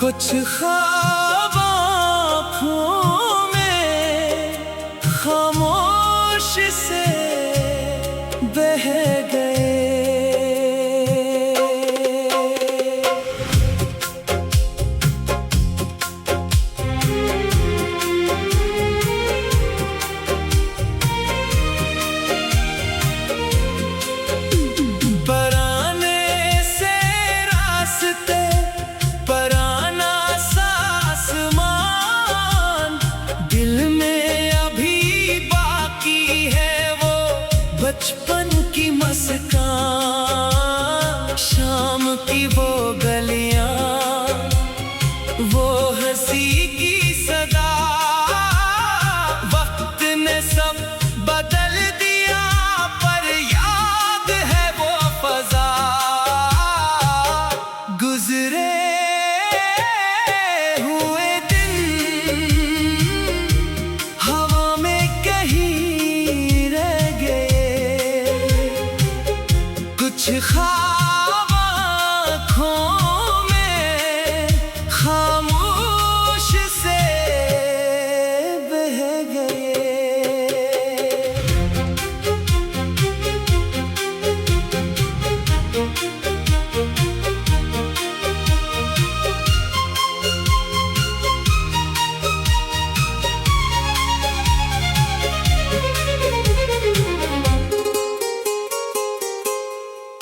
कुछ ख्वाब आँखों में खामोश से बह गए। पराने से रास्ते पराना सा आसमान, दिल में अभी बाकी है वो बचपन की मुस्कान। शाम की वो गलियां, वो हंसी की सदा, वक्त ने सब बदल दिया पर याद है वो फजा। गुजरे हुए दिन हवा में कहीं रह गए। कुछ ख्वाब आँखों में खामोश से बह गए।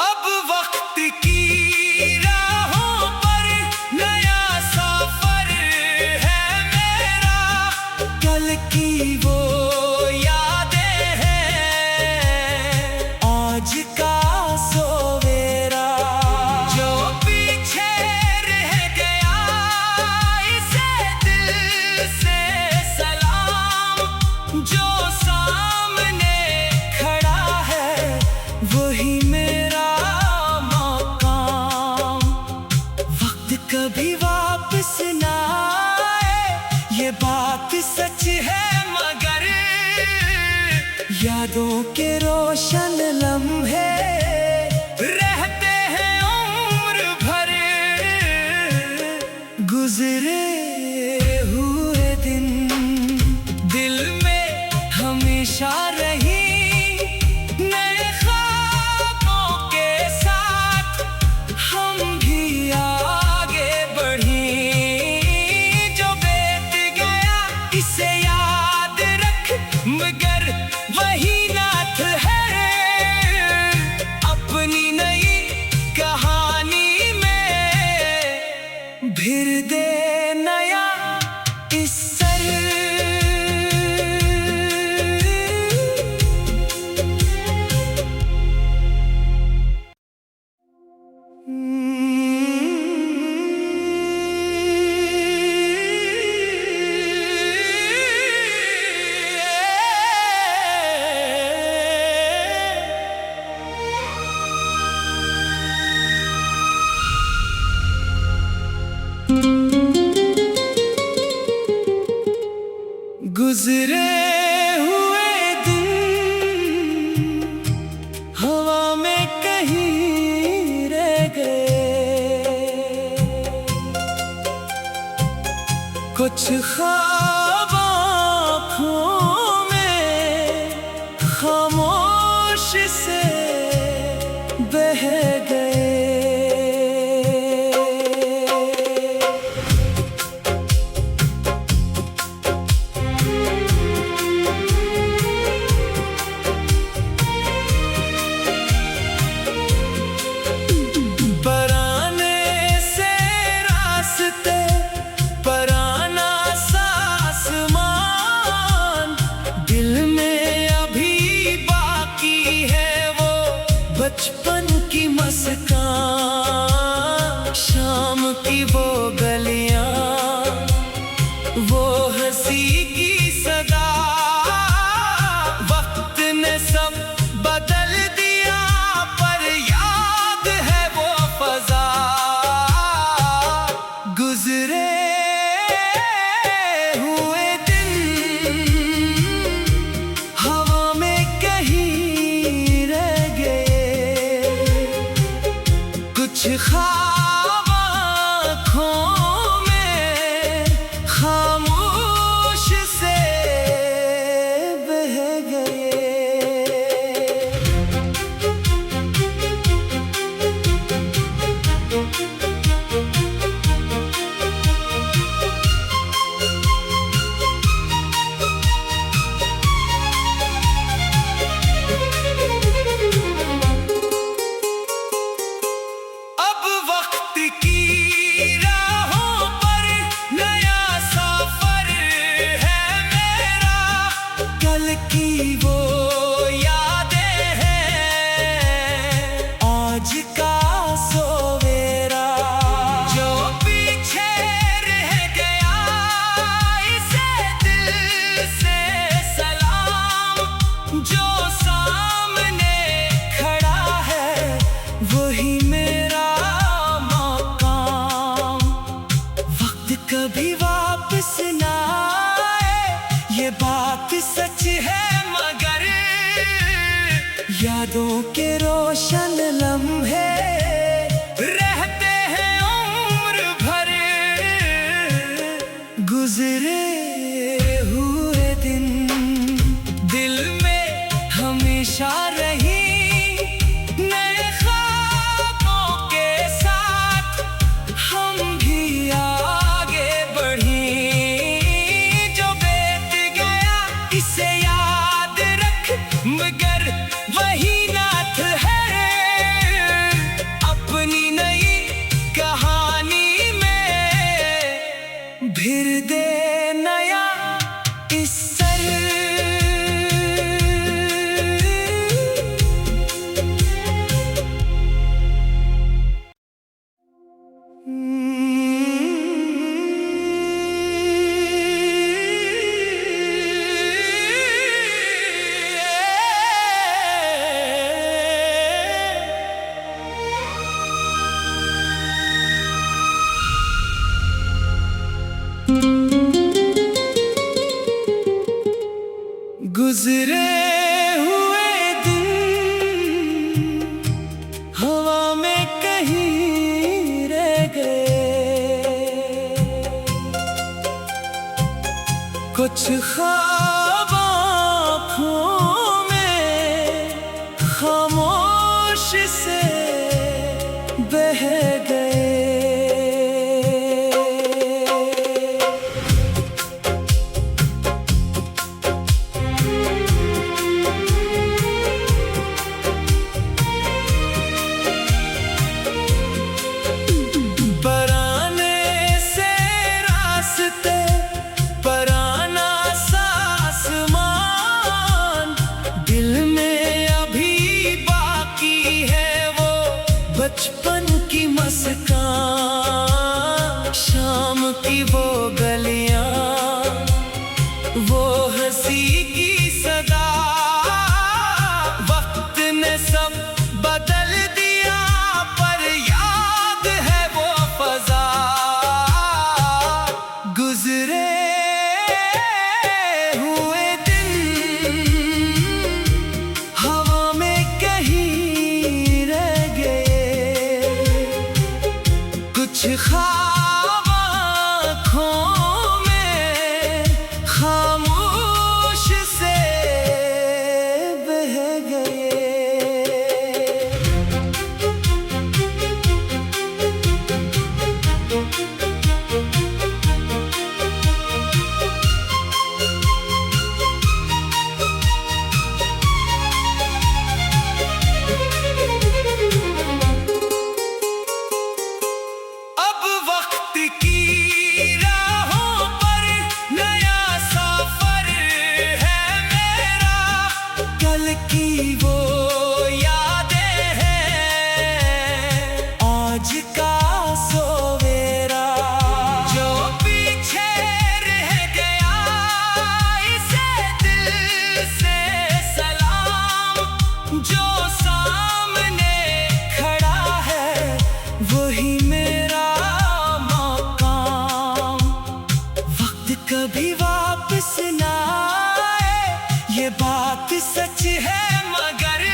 अब वक्त की राहों पर नया सफर है मेरा। कल की वो यादें हैं आज का सवेरा। जो पीछे रह गया इसे दिल से सलाम। जो सामने खड़ा है वही मेरा मकाम। वक्त कभी वापस ना आए ये बात सच है, मगर यादों के रोशन लम्हे रहते हैं उम्र भर। गुजरे हुए दिन दिल में हमेशा रही। नए ख्वाबों के साथ हम भी आगे बढ़ी। जो बीत गया इसे याद रख, मगर वही नाथ है अपनी नई कहानी में। फिर दे नया इस सर। गुजरे हुए दिन हवा में कहीं रह गए। कुछ ख्वाब आँखों में खामोश से बह गए। पराने से रास्ते पराना सा आसमान, दिल में अभी बाकी है वो बचपन की मुस्कान। शाम की वो गलियां, वो हंसी की सदा, वक्त ने सब बदल दिया पर याद है वो फजा। गुजरे हुए दिन हवा में कहीं रह गए। कुछ ख्वाब आँखों में यादों के रोशन लम्हे रहते हैं उम्र भर। गुजरे हुए दिन दिल में हमेशा रही, नए ख्वाबों के साथ हम भी आगे बढ़ी। जो बीत गया इसे याद रख, मगर वही नाथ है अपनी नई कहानी में। फिर दे नया इस गुजरे हुए दिन हवा में कहीं रह गए। कुछ ख्वाब आँखों में खामोश से बह गए। बचपन की मस्कान, शाम की वो गलियां, वो हंसी की सदा। वक्त ने सब बदल दिया पर याद है वो फजा। गुजरे हुए दिन हवा में कहीं रह गए। कुछ ख्वाब आँखों में खामोश से बह गए। की वो यादें हैं आज का सवेरा, जो पीछे रह गया इसे दिल से सलाम। जो सामने खड़ा है वही मेरा मकाम। वक्त कभी वापस ना आए ये बात सच है, मगर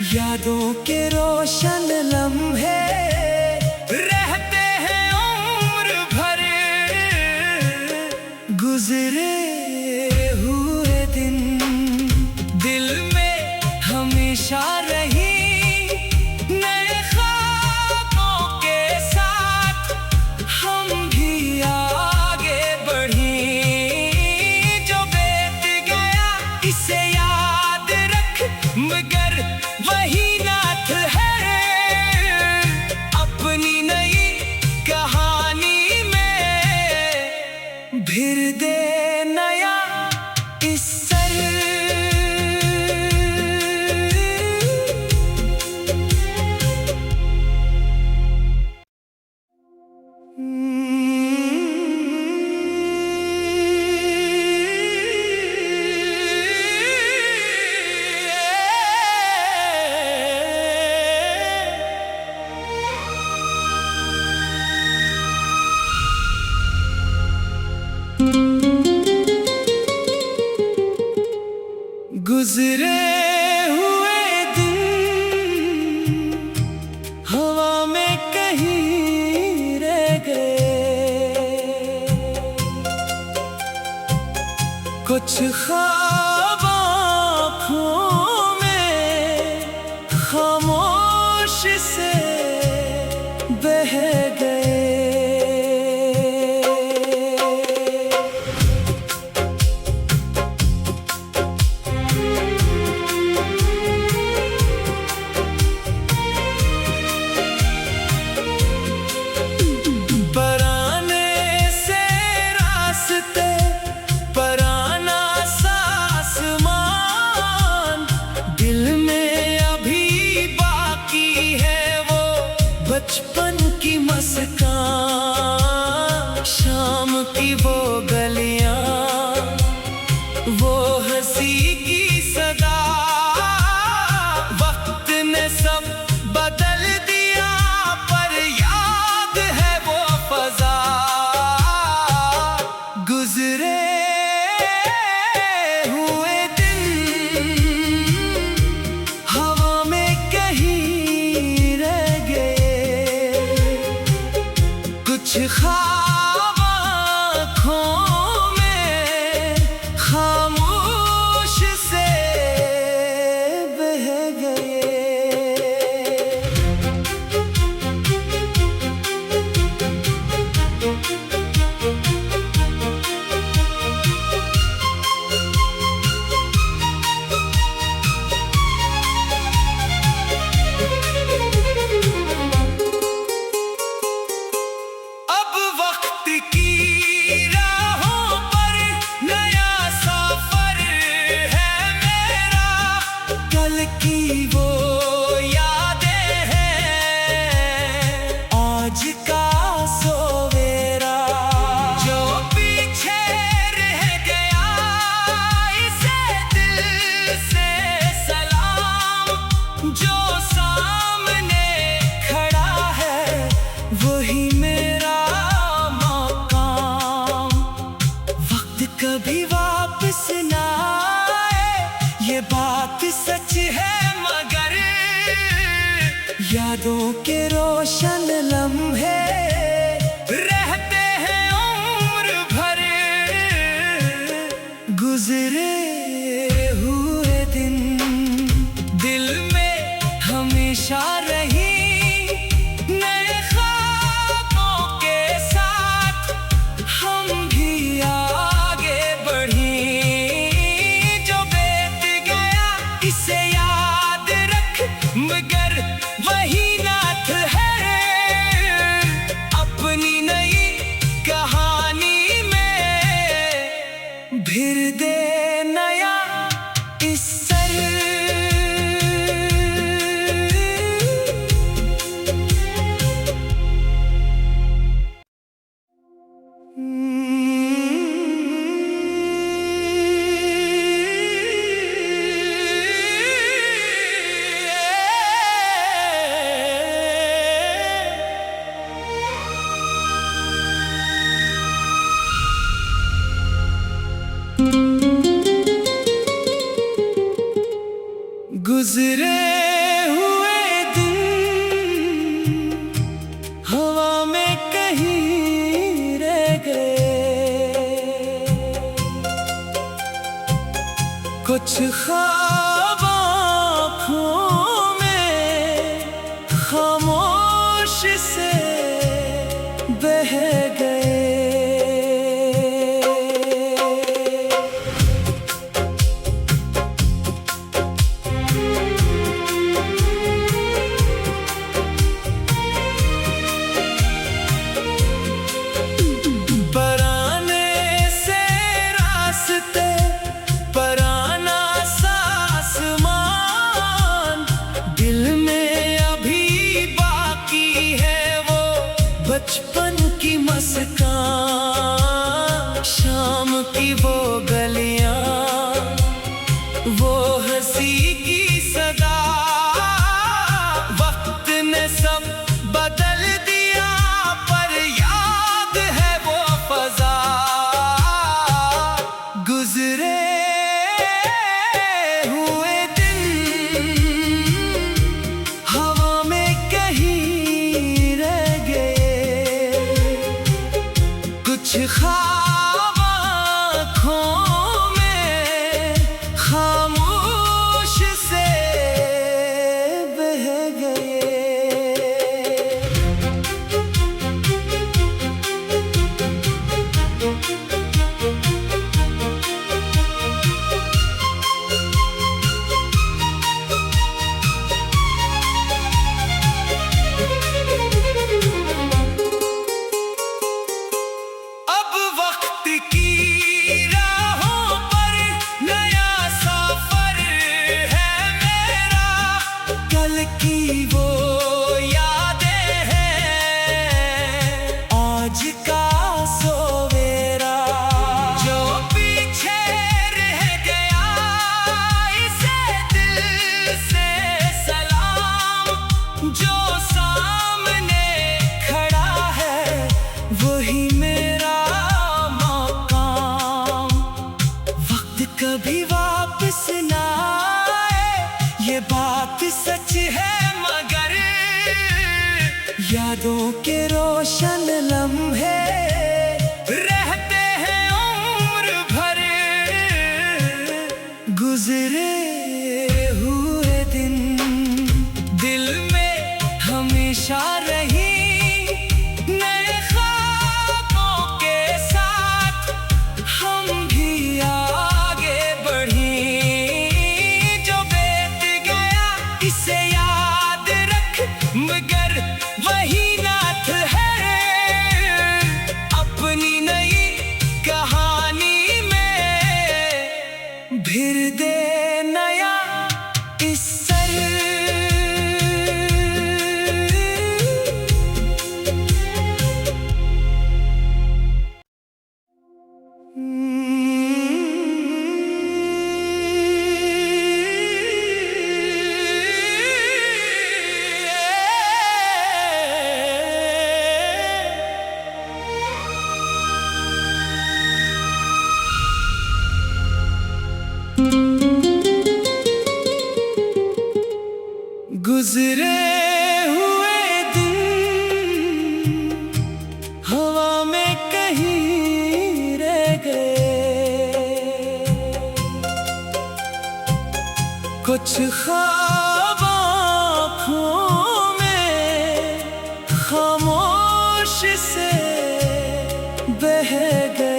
यादों के रोशन लम्हे रहते हैं उम्र भर। गुजरे हुए दिन दिल में हमेशा रही, नए ख्वाबों के साथ हम भी आगे बढ़ी। जो बीत गया इसे याद रख, मगर वही नाथ है अपनी नई कहानी में। फिर दे नया इस कुछ ख्वाब आँखों में खामोश से बह गए। बचपन की मुस्कान, शाम की वो गलियां, वो हंसी की सदा। वक्त ने सब बदल दिया पर याद है वो फजा। गुजरे हुए दिन हवा में कहीं रह गए। कुछ ख्वाब आँखों में खामोश से बह गए। की वो यादें हैं आज का सवेरा। जो पीछे रह गया इसे दिल से सलाम। जो सामने खड़ा है वही मेरा मकाम। वक्त कभी वापस ना आए ये बात सच है, मगर यादों के रोशन लम्हे रहते हैं उम्र भर। गुजरे हुए दिन दिल में हमेशा रही। नए ख्वाबों के साथ हम भी आगे बढ़ी। जो बीत गया इसे याद रख, मगर वही नाथ है अपनी नई कहानी में। फिर दे नया इस सर। गुजरे हुए दिन हवा में कहीं रह गए। कुछ ख्वाब आँखों में खामोश से बह गए। पराने से रास्ते, पराना सा कल की वो यादें हैं आज का सवेरा, जो पीछे रह गया इसे दिल से सलाम, जो सामने खड़ा है वही मेरा मकाम। वक्त कभी वापस ना आए ये बात सच है, मगर यादों के रोशन लम्हे रहते हैं उम्र भर। गुजरे हुए दिन दिल में हमेशा रही, नए ख्वाबों के साथ हम भी आगे बढ़ी। जो बीत गया इसे याद रख, मगर वही नाथ है अपनी नई कहानी में फिर दे नया इस सर। गुजरे हुए दिन हवा में कहीं रह गए, कुछ ख्वाब आँखों में खामोश से बह गए।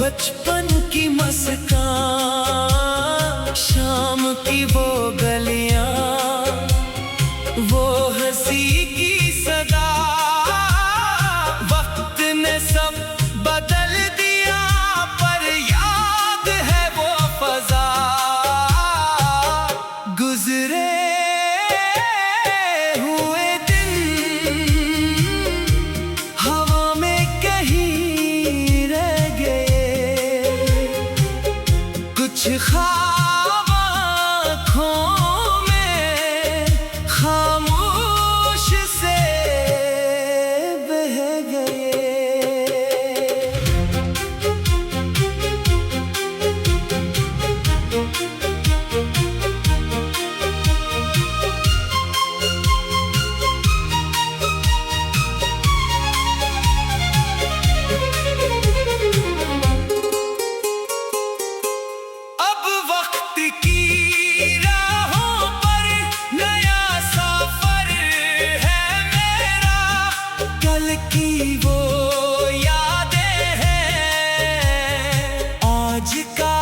बचपन की मुस्कान, शाम की वो गलियां, वो हंसी की सदा। वक्त ने सब बदल दिया पर याद है वो फजा। गुजरे हुए दिन हवा में कहीं रह गए, कुछ ख्वाब आँखों में खामोश से बह गए। अब वक्त की राहों पर नया सफर है मेरा, कल की वो यादें हैं आज का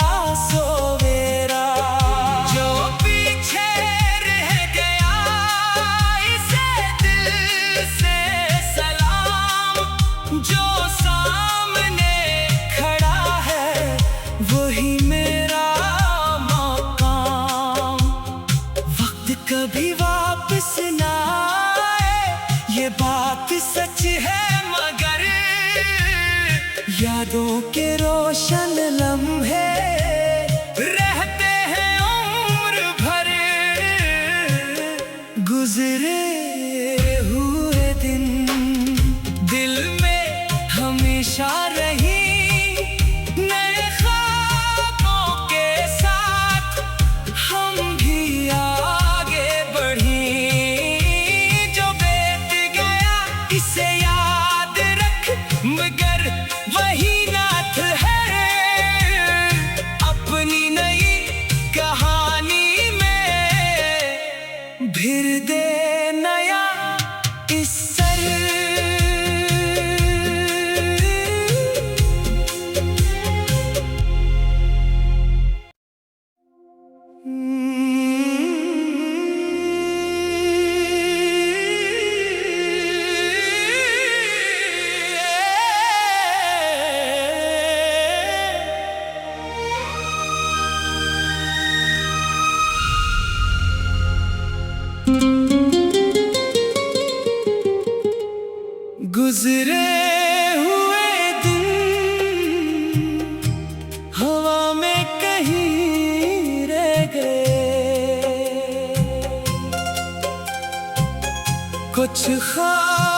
सवेरा, जो पीछे रह गया इसे दिल से सलाम, जो सामने खड़ा है वही मेरा मकाम। वक्त कभी वापस ना आए ये बात सच है, मगर यादों के रोशन लम्हे रहते हैं उम्र भर। गुजरे हुए दिन दिल में हमेशा रही, नए ख्वाबों के साथ हम भी आगे बढ़ी। जो बीत गया इसे याद रख, मगर वही नाथ है गुजरे हुए दिन हवा में कहीं रह गए, कुछ ख्वाब